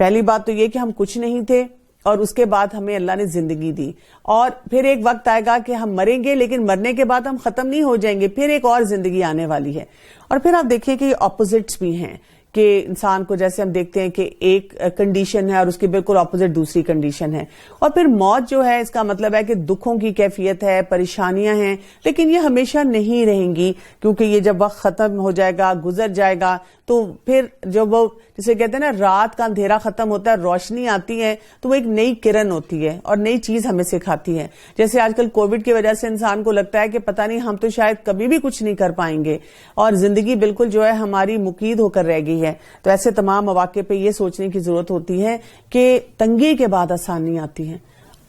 پہلی بات تو یہ کہ ہم کچھ نہیں تھے اور اس کے بعد ہمیں اللہ نے زندگی دی، اور پھر ایک وقت آئے گا کہ ہم مریں گے، لیکن مرنے کے بعد ہم ختم نہیں ہو جائیں گے، پھر ایک اور زندگی آنے والی ہے۔ اور پھر آپ دیکھیں کہ یہ اپوزٹس بھی ہیں کہ انسان کو جیسے ہم دیکھتے ہیں کہ ایک کنڈیشن ہے اور اس کے بالکل اپوزٹ دوسری کنڈیشن ہے، اور پھر موت جو ہے اس کا مطلب ہے کہ دکھوں کی کیفیت ہے، پریشانیاں ہیں، لیکن یہ ہمیشہ نہیں رہیں گی، کیونکہ یہ جب وقت ختم ہو جائے گا، گزر جائے گا، تو پھر جب وہ جسے کہتے ہیں نا رات کا اندھیرا ختم ہوتا ہے، روشنی آتی ہے، تو وہ ایک نئی کرن ہوتی ہے اور نئی چیز ہمیں سکھاتی ہے۔ جیسے آج کل کووڈ کی وجہ سے انسان کو لگتا ہے کہ پتہ نہیں ہم تو شاید کبھی بھی کچھ نہیں کر پائیں گے اور زندگی بالکل جو ہے ہماری مقید ہو کر رہ گئی ہے، تو ایسے تمام مواقع پہ یہ سوچنے کی ضرورت ہوتی ہے کہ تنگی کے بعد آسانی آتی ہے۔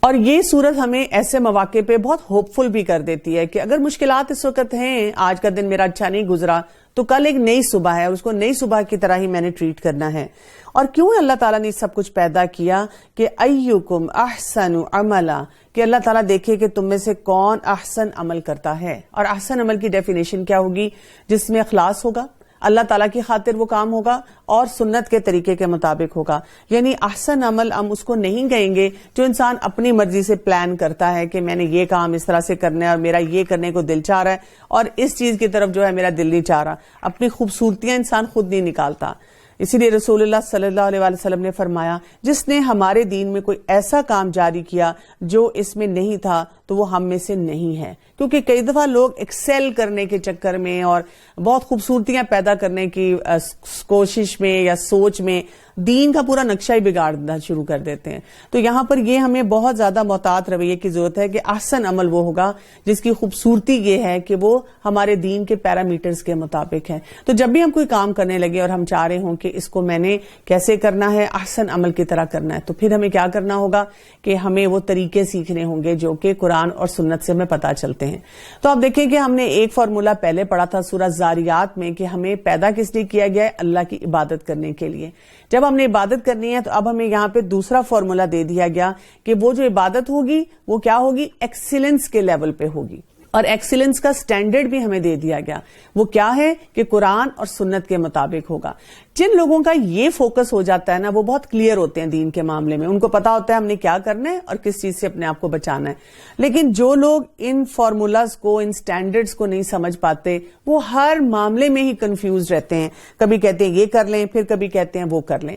اور یہ صورت ہمیں ایسے مواقع پہ بہت ہوپ فل بھی کر دیتی ہے کہ اگر مشکلات اس وقت ہیں، آج کا دن میرا اچھا نہیں گزرا، تو کل ایک نئی صبح ہے اور اس کو نئی صبح کی طرح ہی میں نے ٹریٹ کرنا ہے۔ اور کیوں اللہ تعالیٰ نے سب کچھ پیدا کیا کہ ایکم احسن عملا، کہ اللہ تعالیٰ دیکھے کہ تم میں سے کون احسن عمل کرتا ہے، اور احسن عمل کی ڈیفینیشن کیا ہوگی؟ جس میں اخلاص ہوگا، اللہ تعالیٰ کی خاطر وہ کام ہوگا اور سنت کے طریقے کے مطابق ہوگا۔ یعنی احسن عمل ہم اس کو نہیں کہیں گے جو انسان اپنی مرضی سے پلان کرتا ہے کہ میں نے یہ کام اس طرح سے کرنا ہے اور میرا یہ کرنے کو دل چاہ رہا ہے اور اس چیز کی طرف جو ہے میرا دل نہیں چاہ رہا۔ اپنی خوبصورتیاں انسان خود نہیں نکالتا۔ اسی لیے رسول اللہ صلی اللہ علیہ وسلم نے فرمایا، جس نے ہمارے دین میں کوئی ایسا کام جاری کیا جو اس میں نہیں تھا تو وہ ہم میں سے نہیں ہے۔ کیونکہ کئی دفعہ لوگ ایکسل کرنے کے چکر میں اور بہت خوبصورتیاں پیدا کرنے کی کوشش میں یا سوچ میں دین کا پورا نقشہ ہی بگاڑنا شروع کر دیتے ہیں۔ تو یہاں پر یہ ہمیں بہت زیادہ محتاط رویے کی ضرورت ہے کہ احسن عمل وہ ہوگا جس کی خوبصورتی یہ ہے کہ وہ ہمارے دین کے پیرامیٹرز کے مطابق ہے۔ تو جب بھی ہم کوئی کام کرنے لگے اور ہم چاہ رہے ہوں کہ اس کو میں نے کیسے کرنا ہے، احسن عمل کی طرح کرنا ہے، تو پھر ہمیں کیا کرنا ہوگا کہ ہمیں وہ طریقے سیکھنے ہوں گے جو کہ قرآن اور سنت سے ہمیں پتہ چلتے ہیں۔ تو آپ دیکھیں کہ ہم نے ایک فارمولہ پہلے پڑھا تھا سورہ زاریات میں کہ ہمیں پیدا کس لیے کیا گیا ہے؟ اللہ کی عبادت کرنے کے لیے۔ جب ہم نے عبادت کرنی ہے تو اب ہمیں یہاں پہ دوسرا فارمولہ دے دیا گیا کہ وہ جو عبادت ہوگی وہ کیا ہوگی؟ ایکسیلنس کے لیول پہ ہوگی، اور ایکسیلنس کا سٹینڈرڈ بھی ہمیں دے دیا گیا۔ وہ کیا ہے کہ قرآن اور سنت کے مطابق ہوگا۔ جن لوگوں کا یہ فوکس ہو جاتا ہے نا، وہ بہت کلیئر ہوتے ہیں دین کے معاملے میں، ان کو پتا ہوتا ہے ہم نے کیا کرنا ہے اور کس چیز سے اپنے آپ کو بچانا ہے۔ لیکن جو لوگ ان فارمولاز کو، ان سٹینڈرڈز کو نہیں سمجھ پاتے، وہ ہر معاملے میں ہی کنفیوز رہتے ہیں۔ کبھی کہتے ہیں یہ کر لیں، پھر کبھی کہتے ہیں وہ کر لیں۔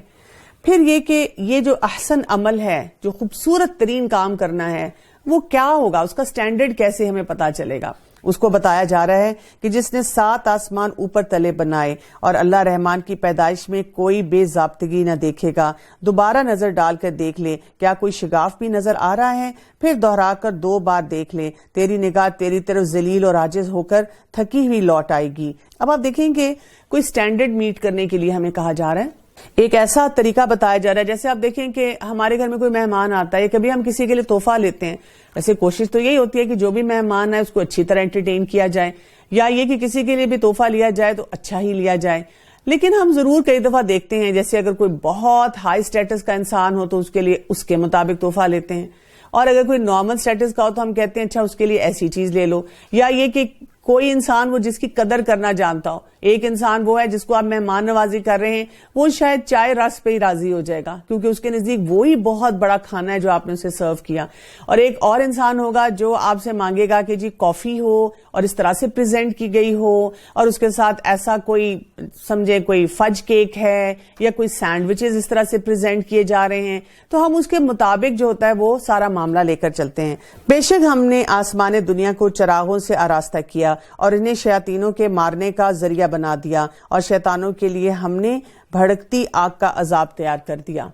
پھر یہ کہ یہ جو احسن عمل ہے، جو خوبصورت ترین کام کرنا ہے، وہ کیا ہوگا؟ اس کا سٹینڈرڈ کیسے ہمیں پتا چلے گا؟ اس کو بتایا جا رہا ہے کہ جس نے 7 آسمان اوپر تلے بنائے اور اللہ رحمان کی پیدائش میں کوئی بے ضابطگی نہ دیکھے گا، دوبارہ نظر ڈال کر دیکھ لے، کیا کوئی شگاف بھی نظر آ رہا ہے؟ پھر دوہرا کر 2 بار دیکھ لے، تیری نگاہ تیری طرف ذلیل اور عاجز ہو کر تھکی ہوئی لوٹ آئے گی۔ اب آپ دیکھیں کہ کوئی سٹینڈرڈ میٹ کرنے کے لیے ہمیں کہا جا رہا ہے، ایک ایسا طریقہ بتایا جا رہا ہے۔ جیسے آپ دیکھیں کہ ہمارے گھر میں کوئی مہمان آتا ہے، کبھی ہم کسی کے لیے تحفہ لیتے ہیں، ویسے کوشش تو یہی ہوتی ہے کہ جو بھی مہمان ہے اس کو اچھی طرح انٹرٹین کیا جائے، یا یہ کہ کسی کے لیے بھی تحفہ لیا جائے تو اچھا ہی لیا جائے۔ لیکن ہم ضرور کئی دفعہ دیکھتے ہیں جیسے اگر کوئی بہت ہائی سٹیٹس کا انسان ہو تو اس کے لیے اس کے مطابق تحفہ لیتے ہیں، اور اگر کوئی نارمل سٹیٹس کا ہو تو ہم کہتے ہیں اچھا اس کے لیے ایسی چیز لے لو۔ یا یہ کہ کوئی انسان وہ جس کی قدر کرنا جانتا ہو، ایک انسان وہ ہے جس کو آپ مہمان نوازی کر رہے ہیں، وہ شاید چائے رس پہ ہی راضی ہو جائے گا کیونکہ اس کے نزدیک وہی بہت بڑا کھانا ہے جو آپ نے اسے سرو کیا۔ اور ایک اور انسان ہوگا جو آپ سے مانگے گا کہ جی کافی ہو اور اس طرح سے پریزنٹ کی گئی ہو، اور اس کے ساتھ ایسا کوئی سمجھے کوئی فج کیک ہے یا کوئی سینڈوچز اس طرح سے پریزنٹ کیے جا رہے ہیں، تو ہم اس کے مطابق جو ہوتا ہے وہ سارا معاملہ لے کر چلتے ہیں۔ بے شک ہم نے آسمان دنیا کو چراغوں سے آراستہ کیا اور انہیں شیاطینوں کے مارنے کا ذریعہ بنا دیا، اور شیطانوں کے لیے ہم نے بھڑکتی آگ کا عذاب تیار کر دیا۔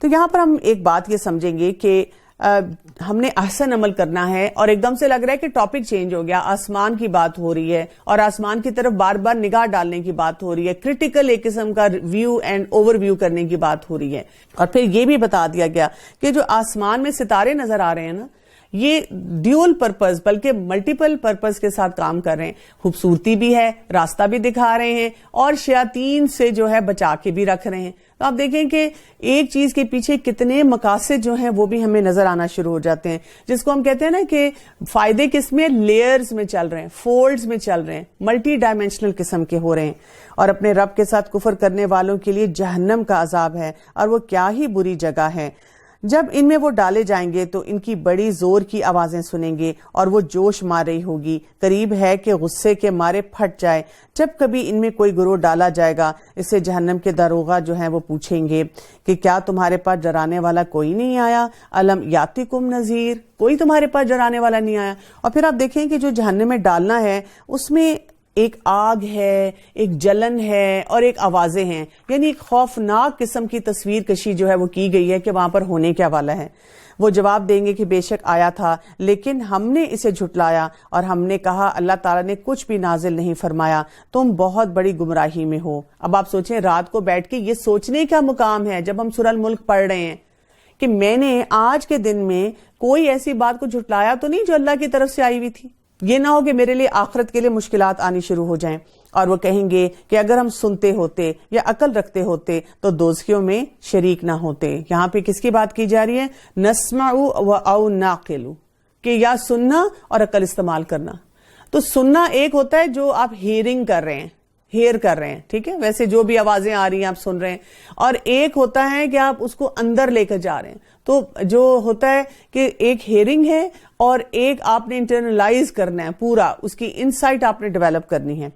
تو یہاں پر ہم ایک بات یہ سمجھیں گے کہ ہم نے احسن عمل کرنا ہے، اور ایک دم سے لگ رہا ہے کہ ٹاپک چینج ہو گیا، آسمان کی بات ہو رہی ہے اور آسمان کی طرف بار بار نگاہ ڈالنے کی بات ہو رہی ہے، کریٹیکل ایک قسم کا ویو اینڈ اوور ویو کرنے کی بات ہو رہی ہے۔ اور پھر یہ بھی بتا دیا گیا کہ جو آسمان میں ستارے نظر آ رہے ہیں نا، یہ ڈیول پرپز بلکہ ملٹیپل پرپز کے ساتھ کام کر رہے ہیں. خوبصورتی بھی ہے, راستہ بھی دکھا رہے ہیں, اور شیاطین سے جو ہے بچا کے بھی رکھ رہے ہیں. تو آپ دیکھیں کہ ایک چیز کے پیچھے کتنے مقاصد جو ہیں وہ بھی ہمیں نظر آنا شروع ہو جاتے ہیں, جس کو ہم کہتے ہیں نا کہ فائدے کس میں, لیئرز میں چل رہے ہیں, فولڈز میں چل رہے ہیں, ملٹی ڈائمینشنل قسم کے ہو رہے ہیں. اور اپنے رب کے ساتھ کفر کرنے والوں کے لیے جہنم کا عذاب ہے, اور وہ کیا ہی بری جگہ ہے. جب ان میں وہ ڈالے جائیں گے تو ان کی بڑی زور کی آوازیں سنیں گے اور وہ جوش مار رہی ہوگی, قریب ہے کہ غصے کے مارے پھٹ جائے. جب کبھی ان میں کوئی گروہ ڈالا جائے گا, اس سے جہنم کے داروغہ جو ہیں وہ پوچھیں گے کہ کیا تمہارے پاس ڈرانے والا کوئی نہیں آیا, الم یاتکم نذیر, کوئی تمہارے پاس ڈرانے والا نہیں آیا. اور پھر آپ دیکھیں کہ جو جہنم میں ڈالنا ہے اس میں ایک آگ ہے, ایک جلن ہے, اور ایک آوازیں ہیں. یعنی ایک خوفناک قسم کی تصویر کشی جو ہے وہ کی گئی ہے کہ وہاں پر ہونے کیا والا ہے. وہ جواب دیں گے کہ بے شک آیا تھا, لیکن ہم نے اسے جھٹلایا, اور ہم نے کہا اللہ تعالیٰ نے کچھ بھی نازل نہیں فرمایا, تم بہت بڑی گمراہی میں ہو. اب آپ سوچیں, رات کو بیٹھ کے یہ سوچنے کا مقام ہے جب ہم سورہ الملک پڑھ رہے ہیں کہ میں نے آج کے دن میں کوئی ایسی بات کو جھٹلایا تو نہیں جو اللہ کی طرف سے آئی ہوئی تھی. یہ نہ ہو کہ میرے لیے آخرت کے لیے مشکلات آنی شروع ہو جائیں, اور وہ کہیں گے کہ اگر ہم سنتے ہوتے یا عقل رکھتے ہوتے تو دوزخیوں میں شریک نہ ہوتے. یہاں پہ کس کی بات کی جا رہی ہے؟ نسمع و او ناقل, کہ یا سننا اور عقل استعمال کرنا. تو سننا ایک ہوتا ہے جو آپ ہیئرنگ کر رہے ہیں, ہیئر کر رہے ہیں, ٹھیک ہے, ویسے جو بھی آوازیں آ رہی ہیں آپ سن رہے ہیں, اور ایک ہوتا ہے کہ آپ اس کو اندر لے کر جا رہے ہیں. تو جو ہوتا ہے کہ ایک ہیئرنگ ہے اور ایک آپ نے انٹرنلائز کرنا ہے, پورا اس کی انسائٹ آپ نے ڈیولپ کرنی ہے.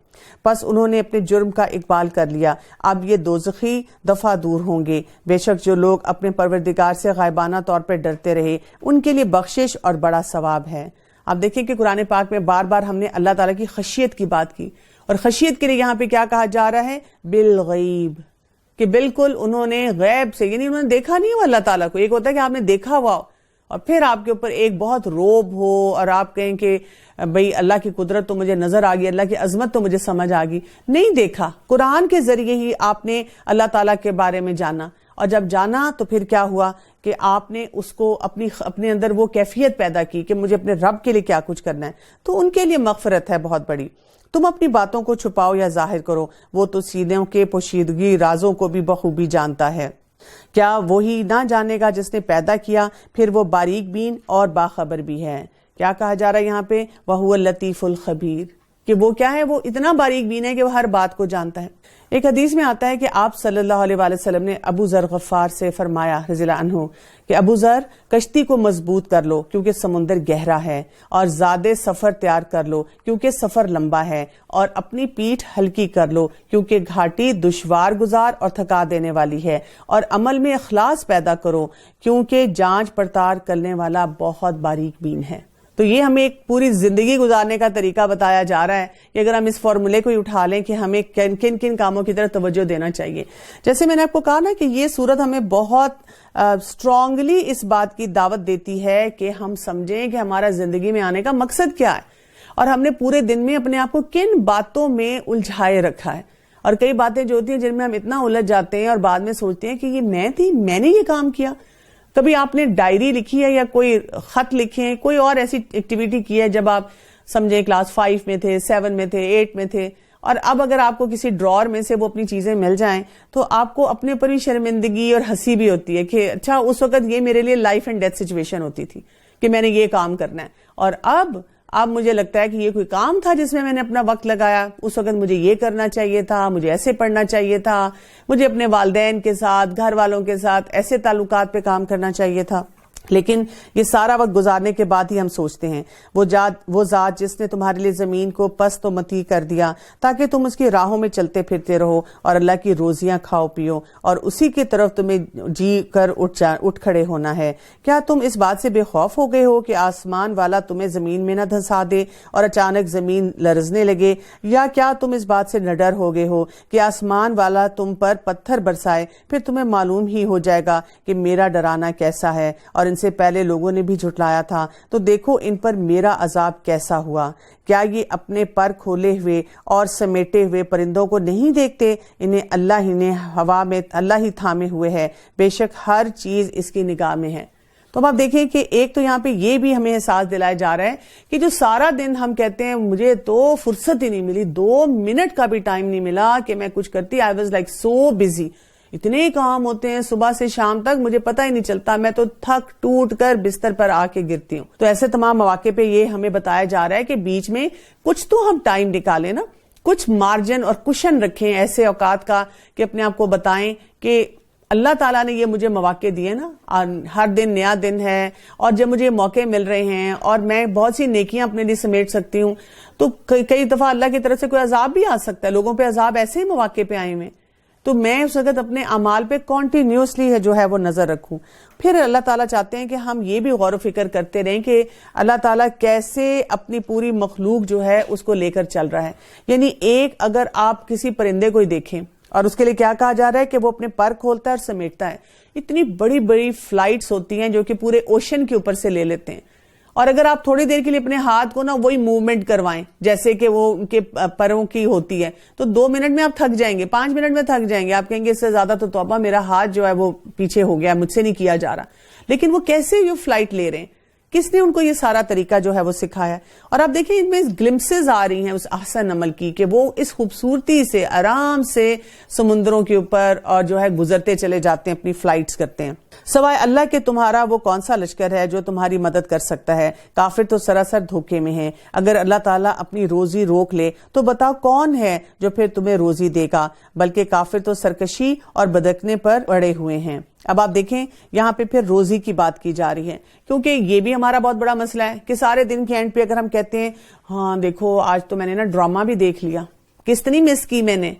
بس انہوں نے اپنے جرم کا اقبال کر لیا, اب یہ دوزخی دفعہ دور ہوں گے. بے شک جو لوگ اپنے پروردگار سے غائبانہ طور پر ڈرتے رہے ان کے لیے بخشش اور بڑا ثواب ہے. آپ دیکھیں کہ قرآن پاک میں بار بار ہم نے اللہ تعالیٰ کی خشیت کی بات کی, اور خشیت کے لیے یہاں پہ کیا کہا جا رہا ہے؟ بالغیب, کہ بالکل انہوں نے غیب سے, یعنی انہوں نے دیکھا نہیں ہو اللہ تعالیٰ کو. ایک ہوتا ہے کہ آپ نے دیکھا ہوا ہو اور پھر آپ کے اوپر ایک بہت روب ہو اور آپ کہیں کہ بھئی اللہ کی قدرت تو مجھے نظر آ گئی, اللہ کی عظمت تو مجھے سمجھ آ گئی. نہیں دیکھا, قرآن کے ذریعے ہی آپ نے اللہ تعالیٰ کے بارے میں جانا, اور جب جانا تو پھر کیا ہوا کہ آپ نے اس کو اپنے اندر وہ کیفیت پیدا کی کہ مجھے اپنے رب کے لیے کیا کچھ کرنا ہے. تو ان کے لیے مغفرت ہے بہت بڑی. تم اپنی باتوں کو چھپاؤ یا ظاہر کرو, وہ تو سینوں کے پوشیدگی رازوں کو بھی بخوبی جانتا ہے. کیا وہی نہ جانے گا جس نے پیدا کیا, پھر وہ باریک بین اور باخبر بھی ہے. کیا کہا جا رہا ہے یہاں پہ؟ وَهُوَ اللَّطِيفُ الْخَبِيرُ, کہ وہ کیا ہے, وہ اتنا باریک بین ہے کہ وہ ہر بات کو جانتا ہے. ایک حدیث میں آتا ہے کہ آپ صلی اللہ علیہ وآلہ وسلم نے ابو ذر غفار سے فرمایا رضی اللہ عنہ کہ ابو ذر, کشتی کو مضبوط کر لو کیونکہ سمندر گہرا ہے, اور زیادہ سفر تیار کر لو کیونکہ سفر لمبا ہے, اور اپنی پیٹھ ہلکی کر لو کیونکہ گھاٹی دشوار گزار اور تھکا دینے والی ہے, اور عمل میں اخلاص پیدا کرو کیونکہ جانچ پڑتال کرنے والا بہت باریک بین ہے. تو یہ ہمیں ایک پوری زندگی گزارنے کا طریقہ بتایا جا رہا ہے کہ اگر ہم اس فارمولے کو اٹھا لیں کہ ہمیں کن کن کاموں کی طرف توجہ دینا چاہیے. جیسے میں نے آپ کو کہا نا کہ یہ سورت ہمیں بہت اسٹرانگلی اس بات کی دعوت دیتی ہے کہ ہم سمجھیں کہ ہمارا زندگی میں آنے کا مقصد کیا ہے, اور ہم نے پورے دن میں اپنے آپ کو کن باتوں میں الجھائے رکھا ہے. اور کئی باتیں جو ہوتی ہیں جن میں ہم اتنا الجھ جاتے ہیں اور بعد میں سوچتے ہیں کہ یہ میں تھی, میں نے یہ کام کیا. کبھی آپ نے ڈائری لکھی ہے یا کوئی خط لکھے ہیں, کوئی اور ایسی ایکٹیویٹی کی ہے جب آپ سمجھیں کلاس 5 میں تھے, 7 میں تھے, 8 میں تھے, اور اب اگر آپ کو کسی ڈرار میں سے وہ اپنی چیزیں مل جائیں تو آپ کو اپنے اوپر بھی شرمندگی اور ہنسی بھی ہوتی ہے کہ اچھا اس وقت یہ میرے لیے لائف اینڈ ڈیتھ سچویشن ہوتی تھی کہ میں نے یہ کام کرنا ہے, اور اب مجھے لگتا ہے کہ یہ کوئی کام تھا جس میں نے اپنا وقت لگایا, اس وقت مجھے یہ کرنا چاہیے تھا, مجھے ایسے پڑھنا چاہیے تھا, مجھے اپنے والدین کے ساتھ, گھر والوں کے ساتھ ایسے تعلقات پہ کام کرنا چاہیے تھا. لیکن یہ سارا وقت گزارنے کے بعد ہی ہم سوچتے ہیں وہ ذات جس نے تمہارے لیے زمین کو پست و متی کر دیا تاکہ تم اس کی راہوں میں چلتے پھرتے رہو اور اللہ کی روزیاں کھاؤ پیو, اور اسی کی طرف تمہیں جی کر اٹھ کھڑے ہونا ہے. کیا تم اس بات سے بے خوف ہو گئے ہو کہ آسمان والا تمہیں زمین میں نہ دھسا دے اور اچانک زمین لرزنے لگے, یا کیا تم اس بات سے نہ ڈر ہو گئے ہو کہ آسمان والا تم پر پتھر برسائے, پھر تمہیں معلوم ہی ہو جائے گا کہ میرا ڈرانا کیسا ہے, اور ان سے پہلے لوگوں نے بھی جھٹلایا تھا, تو دیکھو ان پر میرا عذاب کیسا ہوا. کیا یہ اپنے پر کھولے ہوئے اور سمیٹے ہوئے پرندوں کو نہیں دیکھتے؟ انہیں اللہ ہی نے ہوا میں اللہ ہی تھامے ہوئے ہے, بے شک ہر چیز اس کی نگاہ میں ہے. تو اب آپ دیکھیں کہ ایک تو یہاں پہ یہ بھی ہمیں احساس دلایا جا رہا ہے کہ جو سارا دن ہم کہتے ہیں مجھے تو فرصت ہی نہیں ملی، 2 منٹ کا بھی ٹائم نہیں ملا کہ میں کچھ کرتی، I was like so busy, اتنے کام ہوتے ہیں صبح سے شام تک مجھے پتہ ہی نہیں چلتا، میں تو تھک ٹوٹ کر بستر پر آ کے گرتی ہوں۔ تو ایسے تمام مواقع پہ یہ ہمیں بتایا جا رہا ہے کہ بیچ میں کچھ تو ہم ٹائم نکالیں نا، کچھ مارجن اور کشن رکھیں ایسے اوقات کا کہ اپنے آپ کو بتائیں کہ اللہ تعالیٰ نے یہ مجھے مواقع دیے نا، ہر دن نیا دن ہے، اور جب مجھے موقع مل رہے ہیں اور میں بہت سی نیکیاں اپنے لیے سمیٹ سکتی ہوں، تو کئی دفعہ اللہ کی طرف سے کوئی عذاب بھی آ سکتا ہے، لوگوں پہ عذاب ایسے ہی مواقع پہ آئے ہوئے، تو میں اس وقت اپنے اعمال پہ کنٹینیوسلی جو ہے وہ نظر رکھوں۔ پھر اللہ تعالیٰ چاہتے ہیں کہ ہم یہ بھی غور و فکر کرتے رہیں کہ اللہ تعالیٰ کیسے اپنی پوری مخلوق جو ہے اس کو لے کر چل رہا ہے۔ یعنی ایک اگر آپ کسی پرندے کو ہی دیکھیں اور اس کے لیے کیا کہا جا رہا ہے کہ وہ اپنے پر کھولتا ہے اور سمیٹتا ہے، اتنی بڑی بڑی فلائٹس ہوتی ہیں جو کہ پورے اوشن کے اوپر سے لے لیتے ہیں، اور اگر آپ تھوڑی دیر کے لیے اپنے ہاتھ کو نا وہی موومنٹ کروائیں جیسے کہ وہ ان کے پروں کی ہوتی ہے، تو 2 منٹ میں آپ تھک جائیں گے، 5 منٹ میں تھک جائیں گے، آپ کہیں گے اس سے زیادہ تو توبہ میرا ہاتھ جو ہے وہ پیچھے ہو گیا، مجھ سے نہیں کیا جا رہا۔ لیکن وہ کیسے یہ فلائٹ لے رہے ہیں، کس نے ان کو یہ سارا طریقہ جو ہے وہ سکھایا؟ اور آپ دیکھیں ان میں گلمسز آ رہی ہیں اس احسن عمل کی کہ وہ اس خوبصورتی سے آرام سے سمندروں کے اوپر اور جو ہے گزرتے چلے جاتے ہیں، اپنی فلائٹس کرتے ہیں۔ سوائے اللہ کے تمہارا وہ کون سا لشکر ہے جو تمہاری مدد کر سکتا ہے؟ کافر تو سراسر دھوکے میں ہیں۔ اگر اللہ تعالیٰ اپنی روزی روک لے تو بتاؤ کون ہے جو پھر تمہیں روزی دے گا؟ بلکہ کافر تو سرکشی اور بدکنے پر اڑے ہوئے ہیں۔ اب آپ دیکھیں یہاں پہ پھر روزی کی بات کی جا رہی ہے، کیونکہ یہ بھی ہمارا بہت بڑا مسئلہ ہے کہ سارے دن کے اینڈ پہ اگر ہم کہتے ہیں ہاں دیکھو آج تو میں نے نا ڈرامہ بھی دیکھ لیا، کتنی مس کی میں نے،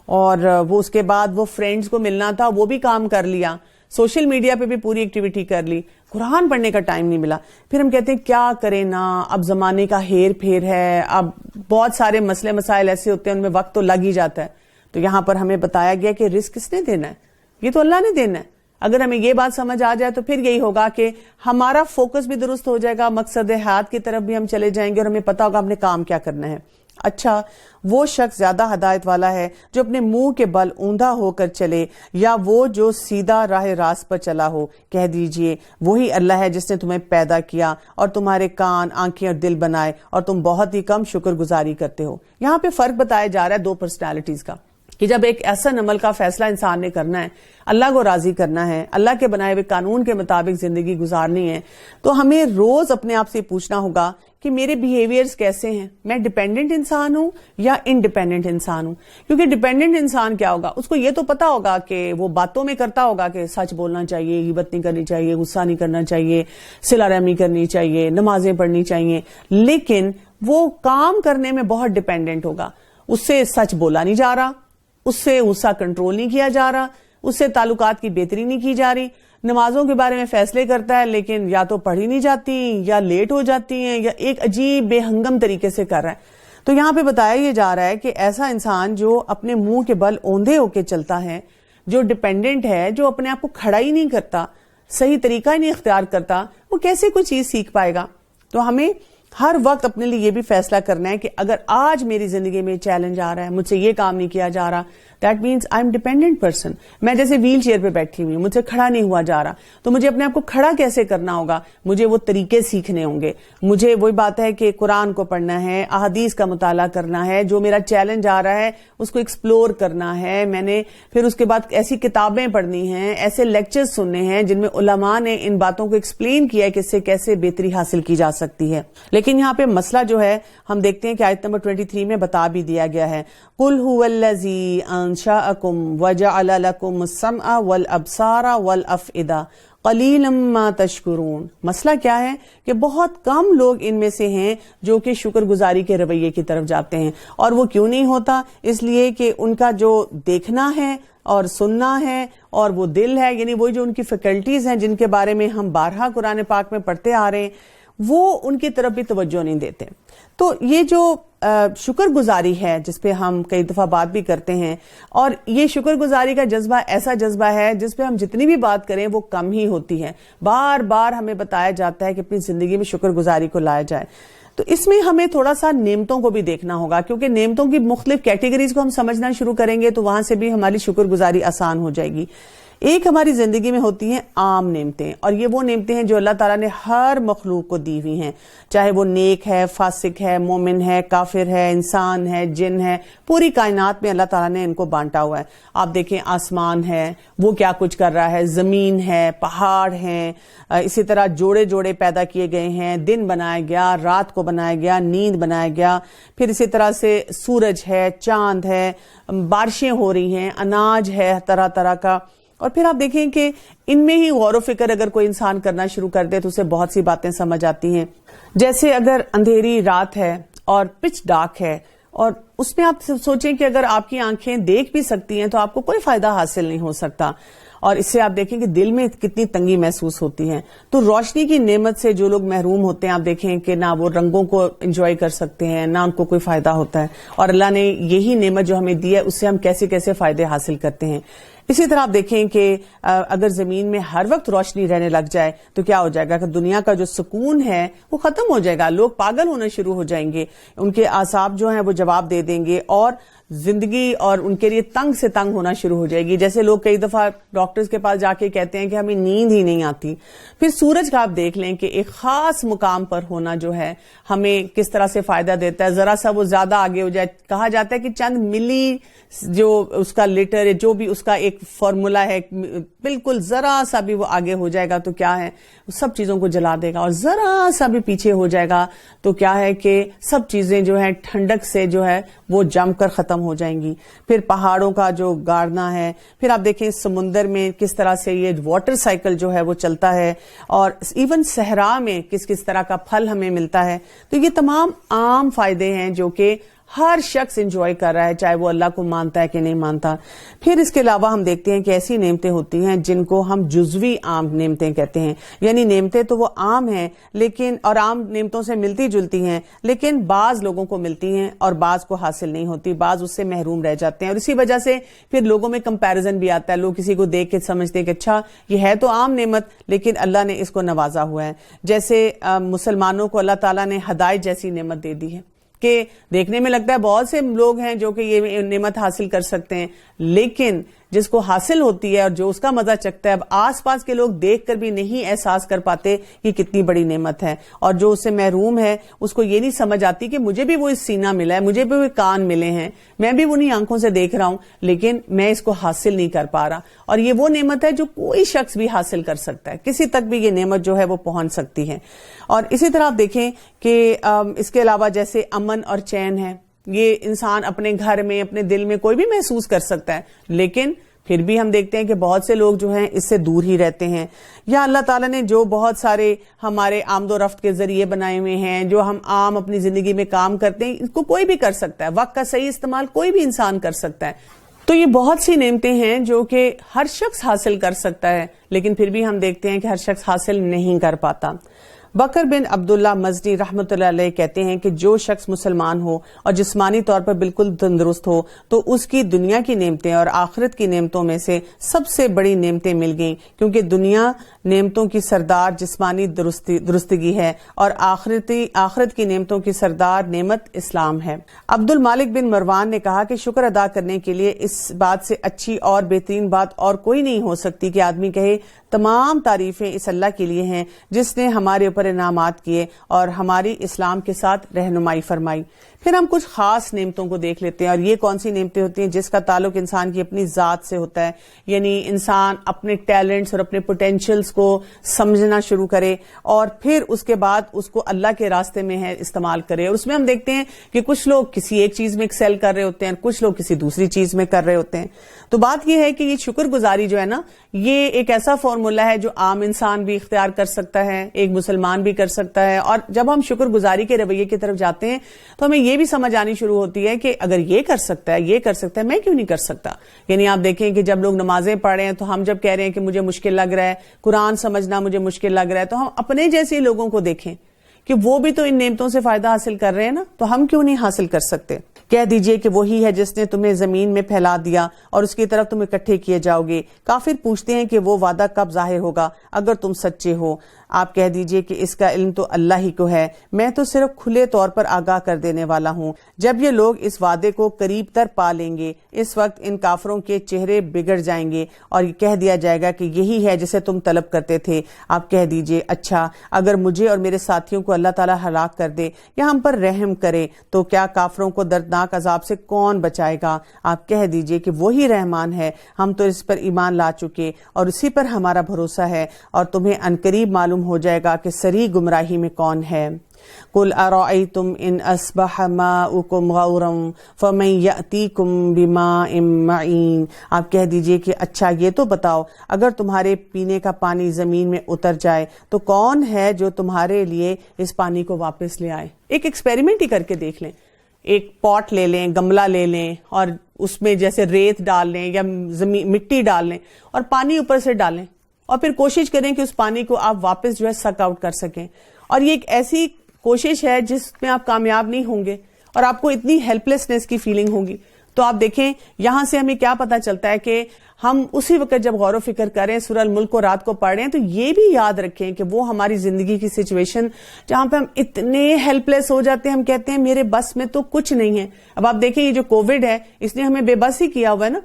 اور وہ اس کے بعد وہ فرینڈز کو ملنا تھا وہ بھی کام کر لیا، سوشل میڈیا پہ بھی پوری ایکٹیویٹی کر لی، قرآن پڑھنے کا ٹائم نہیں ملا۔ پھر ہم کہتے ہیں کیا کریں نا، اب زمانے کا ہیر پھیر ہے، اب بہت سارے مسئلے مسائل ایسے ہوتے ہیں ان میں وقت تو لگ ہی جاتا ہے۔ تو یہاں پر ہمیں بتایا گیا کہ رزق کس نے دینا ہے؟ یہ تو اللہ نے دینا ہے۔ اگر ہمیں یہ بات سمجھ آ جائے تو پھر یہی ہوگا کہ ہمارا فوکس بھی درست ہو جائے گا، مقصد حیات کی طرف بھی ہم چلے جائیں گے اور ہمیں پتا ہوگا ہم نے کام کیا کرنا ہے۔ اچھا وہ شخص زیادہ ہدایت والا ہے جو اپنے منہ کے بل اوندھا ہو کر چلے، یا وہ جو سیدھا راہ راست پر چلا ہو؟ کہہ دیجئے وہی اللہ ہے جس نے تمہیں پیدا کیا اور تمہارے کان، آنکھیں اور دل بنائے، اور تم بہت ہی کم شکر گزاری کرتے ہو۔ یہاں پہ فرق بتایا جا رہا ہے 2 پرسنالٹیز کا، کہ جب ایک ایسا عمل کا فیصلہ انسان نے کرنا ہے، اللہ کو راضی کرنا ہے، اللہ کے بنائے ہوئے قانون کے مطابق زندگی گزارنی ہے، تو ہمیں روز اپنے آپ سے پوچھنا ہوگا کہ میرے بیہیویئرز کیسے ہیں؟ میں ڈیپینڈنٹ انسان ہوں یا انڈیپینڈنٹ انسان ہوں؟ کیونکہ ڈیپینڈنٹ انسان کیا ہوگا، اس کو یہ تو پتا ہوگا کہ وہ باتوں میں کرتا ہوگا کہ سچ بولنا چاہیے، غیبت نہیں کرنی چاہیے، غصہ نہیں کرنا چاہیے، صلہ رحمی کرنی چاہیے، نمازیں پڑھنی چاہیے، لیکن وہ کام کرنے میں بہت ڈیپینڈنٹ ہوگا۔ اس سے سچ بولا نہیں جا رہا، اس سے غصہ کنٹرول نہیں کیا جا رہا، اس سے تعلقات کی بہتری نہیں کی جا رہی، نمازوں کے بارے میں فیصلے کرتا ہے لیکن یا تو پڑھی نہیں جاتی یا لیٹ ہو جاتی ہیں یا ایک عجیب بے ہنگم طریقے سے کر رہا ہے۔ تو یہاں پہ بتایا یہ جا رہا ہے کہ ایسا انسان جو اپنے منہ کے بل اوندھے ہو کے چلتا ہے، جو ڈیپینڈنٹ ہے، جو اپنے آپ کو کھڑا ہی نہیں کرتا، صحیح طریقہ ہی نہیں اختیار کرتا، وہ کیسے کوئی چیز سیکھ پائے گا؟ تو ہمیں ہر وقت اپنے لیے یہ بھی فیصلہ کرنا ہے کہ اگر آج میری زندگی میں چیلنج آ رہا ہے، مجھ سے یہ کام نہیں کیا جا رہا، that means I am dependent person, میں جیسے ویل چیئر پہ بیٹھی ہوئی ہوں، مجھ سے کھڑا نہیں ہوا جا رہا، تو مجھے اپنے آپ کو کھڑا کیسے کرنا ہوگا؟ مجھے وہ طریقے سیکھنے ہوں گے، مجھے وہی بات ہے کہ قرآن کو پڑھنا ہے، احادیث کا مطالعہ کرنا ہے، جو میرا چیلنج آ رہا ہے اس کو ایکسپلور کرنا ہے، میں نے پھر اس کے بعد ایسی کتابیں پڑھنی ہیں، ایسے لیکچر سننے ہیں جن میں علماء نے ان باتوں کو ایکسپلین کیا ہے کہ اس سے کیسے بہتری حاصل کی جا سکتی ہے۔ لیکن یہاں پہ مسئلہ جو ہے ہم دیکھتے ہیں کہ آیت نمبر 23 میں بتا بھی دیا گیا ہے، قُلْ هُوَ الَّذِي أَنشَأَكُمْ وَجَعَلَ لَكُمُ السَّمْعَ وَالْأَبْصَارَ وَالْأَفْئِدَةَ قَلِيلًا مَا تَشْكُرُونَ۔ مسئلہ کیا ہے کہ بہت کم لوگ ان میں سے ہیں جو کہ شکر گزاری کے رویے کی طرف جاتے ہیں، اور وہ کیوں نہیں ہوتا؟ اس لیے کہ ان کا جو دیکھنا ہے اور سننا ہے اور وہ دل ہے، یعنی وہ جو ان کی فیکلٹیز ہیں جن کے بارے میں ہم بارہا قرآن پاک میں پڑھتے آ رہے ہیں، وہ ان کی طرف بھی توجہ نہیں دیتے۔ تو یہ جو شکر گزاری ہے جس پہ ہم کئی دفعہ بات بھی کرتے ہیں، اور یہ شکر گزاری کا جذبہ ایسا جذبہ ہے جس پہ ہم جتنی بھی بات کریں وہ کم ہی ہوتی ہے۔ بار بار ہمیں بتایا جاتا ہے کہ اپنی زندگی میں شکر گزاری کو لایا جائے۔ تو اس میں ہمیں تھوڑا سا نعمتوں کو بھی دیکھنا ہوگا، کیونکہ نعمتوں کی مختلف کیٹیگریز کو ہم سمجھنا شروع کریں گے تو وہاں سے بھی ہماری شکر گزاری آسان ہو جائے گی۔ ایک ہماری زندگی میں ہوتی ہیں عام نعمتیں، اور یہ وہ نعمتیں ہیں جو اللہ تعالیٰ نے ہر مخلوق کو دی ہوئی ہیں، چاہے وہ نیک ہے، فاسق ہے، مومن ہے، کافر ہے، انسان ہے، جن ہے، پوری کائنات میں اللہ تعالیٰ نے ان کو بانٹا ہوا ہے۔ آپ دیکھیں آسمان ہے وہ کیا کچھ کر رہا ہے، زمین ہے، پہاڑ ہیں، اسی طرح جوڑے جوڑے پیدا کیے گئے ہیں، دن بنایا گیا، رات کو بنایا گیا، نیند بنایا گیا، پھر اسی طرح سے سورج ہے، چاند ہے، بارشیں ہو رہی ہیں، اناج ہے طرح طرح کا۔ اور پھر آپ دیکھیں کہ ان میں ہی غور و فکر اگر کوئی انسان کرنا شروع کر دے تو اسے بہت سی باتیں سمجھ آتی ہیں، جیسے اگر اندھیری رات ہے اور پچ ڈارک ہے، اور اس میں آپ سوچیں کہ اگر آپ کی آنکھیں دیکھ بھی سکتی ہیں تو آپ کو کوئی فائدہ حاصل نہیں ہو سکتا، اور اس سے آپ دیکھیں کہ دل میں کتنی تنگی محسوس ہوتی ہے۔ تو روشنی کی نعمت سے جو لوگ محروم ہوتے ہیں، آپ دیکھیں کہ نہ وہ رنگوں کو انجوائے کر سکتے ہیں، نہ ان کو کوئی فائدہ ہوتا ہے، اور اللہ نے یہی نعمت جو ہمیں دی ہے اس سے ہم کیسے کیسے فائدے حاصل کرتے ہیں۔ اسی طرح آپ دیکھیں کہ اگر زمین میں ہر وقت روشنی رہنے لگ جائے تو کیا ہو جائے گا کہ دنیا کا جو سکون ہے وہ ختم ہو جائے گا، لوگ پاگل ہونا شروع ہو جائیں گے، ان کے اعصاب جو ہیں وہ جواب دے دیں گے، اور زندگی اور ان کے لیے تنگ سے تنگ ہونا شروع ہو جائے گی۔ جیسے لوگ کئی دفعہ ڈاکٹرز کے پاس جا کے کہتے ہیں کہ ہمیں نیند ہی نہیں آتی۔ پھر سورج کا آپ دیکھ لیں کہ ایک خاص مقام پر ہونا جو ہے ہمیں کس طرح سے فائدہ دیتا ہے، ذرا سا وہ زیادہ آگے ہو جائے، کہا جاتا ہے کہ چند ملی جو اس کا لیٹر ہے، جو بھی اس کا ایک فارمولا ہے، بالکل ذرا سا بھی وہ آگے ہو جائے گا تو کیا ہے، سب چیزوں کو جلا دے گا، اور ذرا سا بھی پیچھے ہو جائے گا تو کیا ہے کہ سب چیزیں جو ہیں ٹھنڈک سے جو ہے وہ جم کر ختم ہو جائیں گی۔ پھر پہاڑوں کا جو گاڑنا ہے، پھر آپ دیکھیں سمندر میں کس طرح سے یہ واٹر سائیکل جو ہے وہ چلتا ہے، اور ایون صحرا میں کس کس طرح کا پھل ہمیں ملتا ہے۔ تو یہ تمام عام فائدے ہیں جو کہ ہر شخص انجوائے کر رہا ہے، چاہے وہ اللہ کو مانتا ہے کہ نہیں مانتا۔ پھر اس کے علاوہ ہم دیکھتے ہیں کہ ایسی نعمتیں ہوتی ہیں جن کو ہم جزوی عام نعمتیں کہتے ہیں، یعنی نعمتیں تو وہ عام ہیں لیکن، اور عام نعمتوں سے ملتی جلتی ہیں، لیکن بعض لوگوں کو ملتی ہیں اور بعض کو حاصل نہیں ہوتی، بعض اس سے محروم رہ جاتے ہیں، اور اسی وجہ سے پھر لوگوں میں کمپیریزن بھی آتا ہے، لوگ کسی کو دیکھ کے سمجھتے ہیں کہ اچھا یہ ہے تو عام نعمت لیکن اللہ نے اس کو نوازا ہوا ہے۔ جیسے مسلمانوں کو اللہ تعالیٰ نے ہدایت جیسی نعمت دے دی ہے کہ دیکھنے میں لگتا ہے بہت سے لوگ ہیں جو کہ یہ نعمت حاصل کر سکتے ہیں، لیکن جس کو حاصل ہوتی ہے اور جو اس کا مزہ چکھتا ہے، اب آس پاس کے لوگ دیکھ کر بھی نہیں احساس کر پاتے کہ کتنی بڑی نعمت ہے، اور جو اس سے محروم ہے اس کو یہ نہیں سمجھ آتی کہ مجھے بھی وہ سینہ ملا ہے، مجھے بھی وہ کان ملے ہیں، میں بھی انہیں آنکھوں سے دیکھ رہا ہوں لیکن میں اس کو حاصل نہیں کر پا رہا۔ اور یہ وہ نعمت ہے جو کوئی شخص بھی حاصل کر سکتا ہے، کسی تک بھی یہ نعمت جو ہے وہ پہنچ سکتی ہے۔ اور اسی طرح آپ دیکھیں کہ اس کے علاوہ جیسے امن اور چین ہے، یہ انسان اپنے گھر میں، اپنے دل میں کوئی بھی محسوس کر سکتا ہے، لیکن پھر بھی ہم دیکھتے ہیں کہ بہت سے لوگ جو ہیں اس سے دور ہی رہتے ہیں۔ یا اللہ تعالیٰ نے جو بہت سارے ہمارے آمد و رفت کے ذریعے بنائے ہوئے ہیں، جو ہم عام اپنی زندگی میں کام کرتے ہیں، اس کو کوئی بھی کر سکتا ہے، وقت کا صحیح استعمال کوئی بھی انسان کر سکتا ہے۔ تو یہ بہت سی نعمتیں ہیں جو کہ ہر شخص حاصل کر سکتا ہے، لیکن پھر بھی ہم دیکھتے ہیں کہ ہر شخص حاصل نہیں کر پاتا۔ بکر بن عبداللہ مزنی رحمۃ اللہ علیہ کہتے ہیں کہ جو شخص مسلمان ہو اور جسمانی طور پر بالکل تندرست ہو تو اس کی دنیا کی نعمتیں اور آخرت کی نعمتوں میں سے سب سے بڑی نعمتیں مل گئیں، کیونکہ دنیا نعمتوں کی سردار جسمانی درستگی ہے اور آخرت کی نعمتوں کی سردار نعمت اسلام ہے۔ عبد المالک بن مروان نے کہا کہ شکر ادا کرنے کے لیے اس بات سے اچھی اور بہترین بات اور کوئی نہیں ہو سکتی کہ آدمی کہے تمام تعریفیں اس اللہ کے لیے ہیں جس نے ہمارے اوپر انعامات کیے اور ہماری اسلام کے ساتھ رہنمائی فرمائی۔ پھر ہم کچھ خاص نعمتوں کو دیکھ لیتے ہیں، اور یہ کون سی نعمتیں ہوتی ہیں جس کا تعلق انسان کی اپنی ذات سے ہوتا ہے، یعنی انسان اپنے ٹیلنٹس اور اپنے پوٹینشلز کو سمجھنا شروع کرے اور پھر اس کے بعد اس کو اللہ کے راستے میں ہے استعمال کرے۔ اور اس میں ہم دیکھتے ہیں کہ کچھ لوگ کسی ایک چیز میں ایکسل کر رہے ہوتے ہیں، کچھ لوگ کسی دوسری چیز میں کر رہے ہوتے ہیں۔ تو بات یہ ہے کہ یہ شکر گزاری جو ہے نا، یہ ایک ایسا فارمولا ہے جو عام انسان بھی اختیار کر سکتا ہے، ایک مسلمان بھی کر سکتا ہے، اور جب ہم شکر گزاری کے رویے کی طرف جاتے ہیں تو ہمیں یہ بھی سمجھ آنی شروع ہوتی ہے کہ اگر یہ کر سکتا ہے، یہ کر سکتا ہے، میں کیوں نہیں کر سکتا۔ یعنی آپ دیکھیں کہ جب لوگ نمازیں پڑھ رہے ہیں تو ہم جب کہہ رہے ہیں کہ مجھے مشکل لگ رہا ہے قرآن سمجھنا، مجھے مشکل لگ رہا ہے، تو ہم اپنے جیسے لوگوں کو دیکھیں کہ وہ بھی تو ان نعمتوں سے فائدہ حاصل کر رہے ہیں نا، تو ہم کیوں نہیں حاصل کر سکتے۔ کہہ دیجئے کہ وہی ہے جس نے تمہیں زمین میں پھیلا دیا اور اس کی طرف تم اکٹھے کیے جاؤ گے۔ کافر پوچھتے ہیں کہ وہ وعدہ کب ظاہر ہوگا اگر تم سچے ہو۔ آپ کہہ دیجئے کہ اس کا علم تو اللہ ہی کو ہے، میں تو صرف کھلے طور پر آگاہ کر دینے والا ہوں۔ جب یہ لوگ اس وعدے کو قریب تر پا لیں گے، اس وقت ان کافروں کے چہرے بگڑ جائیں گے اور یہ کہہ دیا جائے گا کہ یہی ہے جسے تم طلب کرتے تھے۔ آپ کہہ دیجئے اچھا اگر مجھے اور میرے ساتھیوں کو اللہ تعالیٰ ہلاک کر دے یا ہم پر رحم کرے تو کیا کافروں کو دردناک عذاب سے کون بچائے گا؟ آپ کہہ دیجئے کہ وہی رحمان ہے، ہم تو اس پر ایمان لا چکے اور اسی پر ہمارا بھروسہ ہے، اور تمہیں عنقریب معلوم ہو جائے گا کہ صریح گمراہی میں کون ہے۔ قُلْ أَرَأَيْتُمْ إِنْ أَصْبَحَ مَاؤُكُمْ غَوْرًا فَمَنْ يَأْتِيكُمْ بِمَاءٍ مَّعِينٍ۔ آپ کہہ دیجئے کہ اچھا یہ تو بتاؤ اگر تمہارے پینے کا پانی زمین میں اتر جائے تو کون ہے جو تمہارے لیے اس پانی کو واپس لے آئے؟ ایک ایکسپیریمنٹ ہی کر کے دیکھ لیں، ایک پاٹ لے لیں، گملہ لے لیں اور اس میں جیسے ریت ڈال لیں یا مٹی ڈال لیں اور پانی اوپر سے ڈالیں اور پھر کوشش کریں کہ اس پانی کو آپ واپس جو ہے سک آؤٹ کر سکیں۔ اور یہ ایک ایسی کوشش ہے جس میں آپ کامیاب نہیں ہوں گے اور آپ کو اتنی ہیلپ لیسنس کی فیلنگ ہوگی۔ تو آپ دیکھیں یہاں سے ہمیں کیا پتا چلتا ہے کہ ہم اسی وقت جب غور و فکر کریں، سورہ الملک کو رات کو پڑھ رہے ہیں، تو یہ بھی یاد رکھیں کہ وہ ہماری زندگی کی سچویشن جہاں پہ ہم اتنے ہیلپ لیس ہو جاتے ہیں، ہم کہتے ہیں میرے بس میں تو کچھ نہیں ہے۔ اب آپ دیکھیں یہ جو کووڈ ہے اس نے ہمیں بے بس ہی کیا ہوا ہے نا،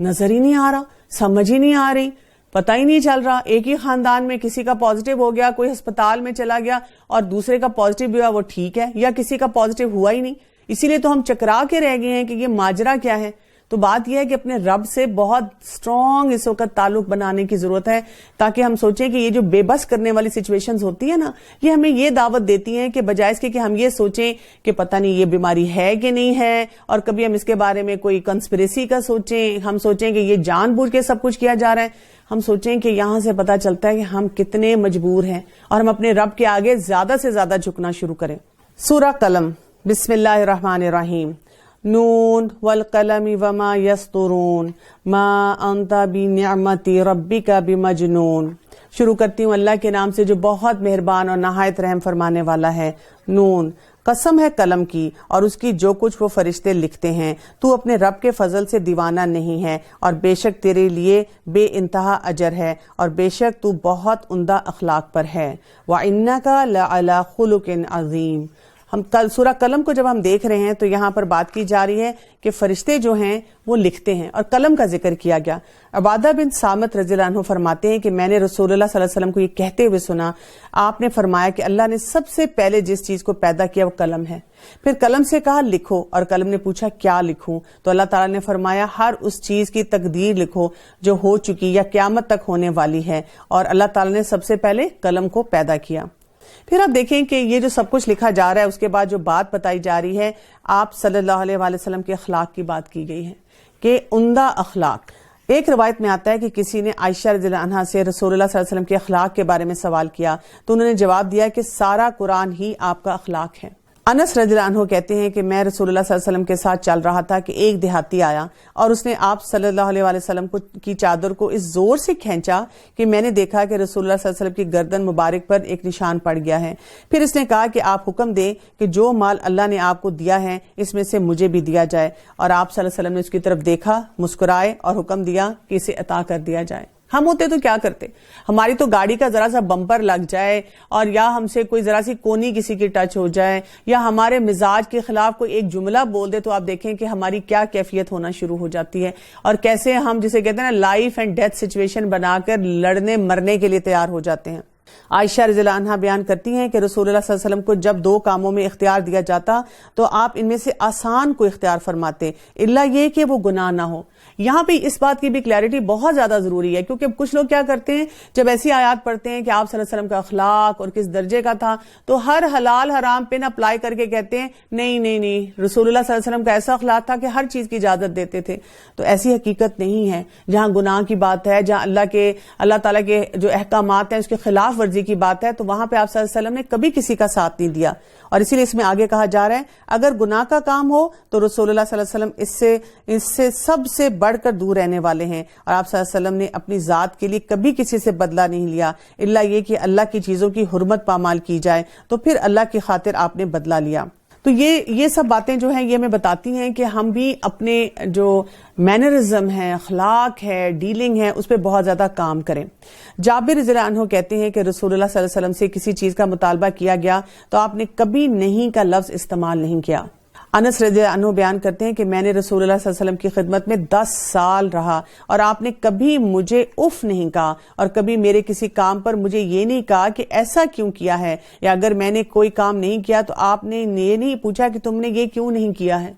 نظر ہی نہیں آ رہا، سمجھ ہی نہیں آ رہی، پتہ ہی نہیں چل رہا۔ ایک ہی خاندان میں کسی کا پازیٹیو ہو گیا، کوئی ہسپتال میں چلا گیا اور دوسرے کا پازیٹیو بھی ہوا وہ ٹھیک ہے، یا کسی کا پازیٹیو ہوا ہی نہیں۔ اسی لیے تو ہم چکرا کے رہ گئے ہیں کہ یہ ماجرا کیا ہے۔ تو بات یہ ہے کہ اپنے رب سے بہت سٹرونگ اس وقت تعلق بنانے کی ضرورت ہے، تاکہ ہم سوچیں کہ یہ جو بے بس کرنے والی سچویشنز ہوتی ہیں نا، یہ ہمیں یہ دعوت دیتی ہیں کہ بجائے اس کے کہ ہم یہ سوچیں کہ پتہ نہیں یہ بیماری ہے کہ نہیں ہے، اور کبھی ہم اس کے بارے میں کوئی کنسپریسی کا سوچیں، ہم سوچیں کہ یہ جان بوجھ کے سب کچھ کیا جا رہا ہے، ہم سوچیں کہ یہاں سے پتہ چلتا ہے کہ ہم کتنے مجبور ہیں اور ہم اپنے رب کے آگے زیادہ سے زیادہ جھکنا شروع کریں۔ سورہ قلم، بسم اللہ الرحمن الرحیم۔ نون والقلم وما یسطرون ما انت بنعمت ربک بمجنون۔ شروع کرتی ہوں اللہ کے نام سے جو بہت مہربان اور نہایت رحم فرمانے والا ہے۔ نون، قسم ہے قلم کی اور اس کی جو کچھ وہ فرشتے لکھتے ہیں، تو اپنے رب کے فضل سے دیوانہ نہیں ہے، اور بے شک تیرے لیے بے انتہا اجر ہے، اور بے شک تو بہت عمدہ اخلاق پر ہے۔ وَإِنَّكَ لَعَلَى خُلُقٍ عَظِيمٍ۔ ہم سورہ قلم کو جب ہم دیکھ رہے ہیں تو یہاں پر بات کی جا رہی ہے کہ فرشتے جو ہیں وہ لکھتے ہیں، اور قلم کا ذکر کیا گیا۔ عبادہ بن صامت رضی اللہ عنہ فرماتے ہیں کہ میں نے رسول اللہ صلی اللہ علیہ وسلم کو یہ کہتے ہوئے سنا، آپ نے فرمایا کہ اللہ نے سب سے پہلے جس چیز کو پیدا کیا وہ قلم ہے۔ پھر قلم سے کہا لکھو، اور قلم نے پوچھا کیا لکھوں؟ تو اللہ تعالیٰ نے فرمایا ہر اس چیز کی تقدیر لکھو جو ہو چکی یا قیامت تک ہونے والی ہے، اور اللہ تعالیٰ نے سب سے پہلے قلم کو پیدا کیا۔ پھر آپ دیکھیں کہ یہ جو سب کچھ لکھا جا رہا ہے، اس کے بعد جو بات بتائی جا رہی ہے، آپ صلی اللہ علیہ وآلہ وسلم کے اخلاق کی بات کی گئی ہے کہ عمدہ اخلاق۔ ایک روایت میں آتا ہے کہ کسی نے عائشہ رضی اللہ عنہا سے رسول اللہ صلی اللہ علیہ وسلم کے اخلاق کے بارے میں سوال کیا، تو انہوں نے جواب دیا کہ سارا قرآن ہی آپ کا اخلاق ہے۔ انس رضی اللہ عنہ کہتے ہیں کہ میں رسول اللہ صلی اللہ علیہ وسلم کے ساتھ چل رہا تھا کہ ایک دیہاتی آیا اور اس نے آپ صلی اللہ علیہ وآلہ وسلم کی چادر کو اس زور سے کھینچا کہ میں نے دیکھا کہ رسول اللہ صلی اللہ علیہ وسلم کی گردن مبارک پر ایک نشان پڑ گیا ہے۔ پھر اس نے کہا کہ آپ حکم دیں کہ جو مال اللہ نے آپ کو دیا ہے اس میں سے مجھے بھی دیا جائے، اور آپ صلی اللہ علیہ وسلم نے اس کی طرف دیکھا، مسکرائے اور حکم دیا کہ اسے عطا کر دیا جائے۔ ہم ہوتے تو کیا کرتے؟ ہماری تو گاڑی کا ذرا سا بمپر لگ جائے، اور یا ہم سے کوئی ذرا سی کونی کسی کی ٹچ ہو جائے، یا ہمارے مزاج کے خلاف کوئی ایک جملہ بول دے، تو آپ دیکھیں کہ ہماری کیا کیفیت ہونا شروع ہو جاتی ہے، اور کیسے ہم جسے کہتے ہیں نا لائف اینڈ ڈیتھ سچویشن بنا کر لڑنے مرنے کے لیے تیار ہو جاتے ہیں۔ عائشہ رضی اللہ عنہا بیان کرتی ہیں کہ رسول اللہ صلی اللہ علیہ وسلم کو جب دو کاموں میں اختیار دیا جاتا تو آپ ان میں سے آسان کو اختیار فرماتے، الا یہ کہ وہ گناہ نہ ہو۔ یہاں پہ اس بات کی بھی کلیئرٹی بہت زیادہ ضروری ہے، کیونکہ کچھ لوگ کیا کرتے ہیں جب ایسی آیات پڑھتے ہیں کہ آپ صلی اللہ علیہ وسلم کا اخلاق اور کس درجے کا تھا، تو ہر حلال حرام پہ نہ اپلائی کر کے کہتے ہیں نہیں رسول اللہ صلی اللہ علیہ وسلم کا ایسا اخلاق تھا کہ ہر چیز کی اجازت دیتے تھے۔ تو ایسی حقیقت نہیں ہے۔ جہاں گناہ کی بات ہے، جہاں اللہ تعالیٰ کے جو احکامات ہیں اس کے خلاف ورزی کی بات ہے، تو وہاں پہ آپ صلی اللہ علیہ وسلم نے کبھی کسی کا ساتھ نہیں دیا، اور اسی لیے اس میں آگے کہا جا رہا ہے اگر گناہ کا کام ہو تو رسول اللہ صلی اللہ علیہ وسلم اس سے سب سے بڑھ کر دور رہنے والے ہیں، اور آپ صلی اللہ علیہ وسلم نے اپنی ذات کے لیے کبھی کسی سے بدلہ نہیں لیا، الا یہ کہ اللہ کی چیزوں کی حرمت پامال کی جائے تو پھر اللہ کی خاطر آپ نے بدلہ لیا۔ تو یہ سب باتیں جو ہیں یہ ہمیں بتاتی ہیں کہ ہم بھی اپنے جو مینرزم ہے، اخلاق ہے، ڈیلنگ ہے، اس پہ بہت زیادہ کام کریں. جابر رضی اللہ عنہ کہتے ہیں کہ رسول اللہ صلی اللہ علیہ وسلم سے کسی چیز کا مطالبہ کیا گیا تو آپ نے کبھی نہیں کا لفظ استعمال نہیں کیا. انس رضی اللہ عنہ بیان کرتے ہیں کہ میں نے رسول اللہ صلی اللہ علیہ وسلم کی خدمت میں 10 سال رہا اور آپ نے کبھی مجھے اف نہیں کہا اور کبھی میرے کسی کام پر مجھے یہ نہیں کہا کہ ایسا کیوں کیا ہے، یا اگر میں نے کوئی کام نہیں کیا تو آپ نے یہ نہیں پوچھا کہ تم نے یہ کیوں نہیں کیا ہے.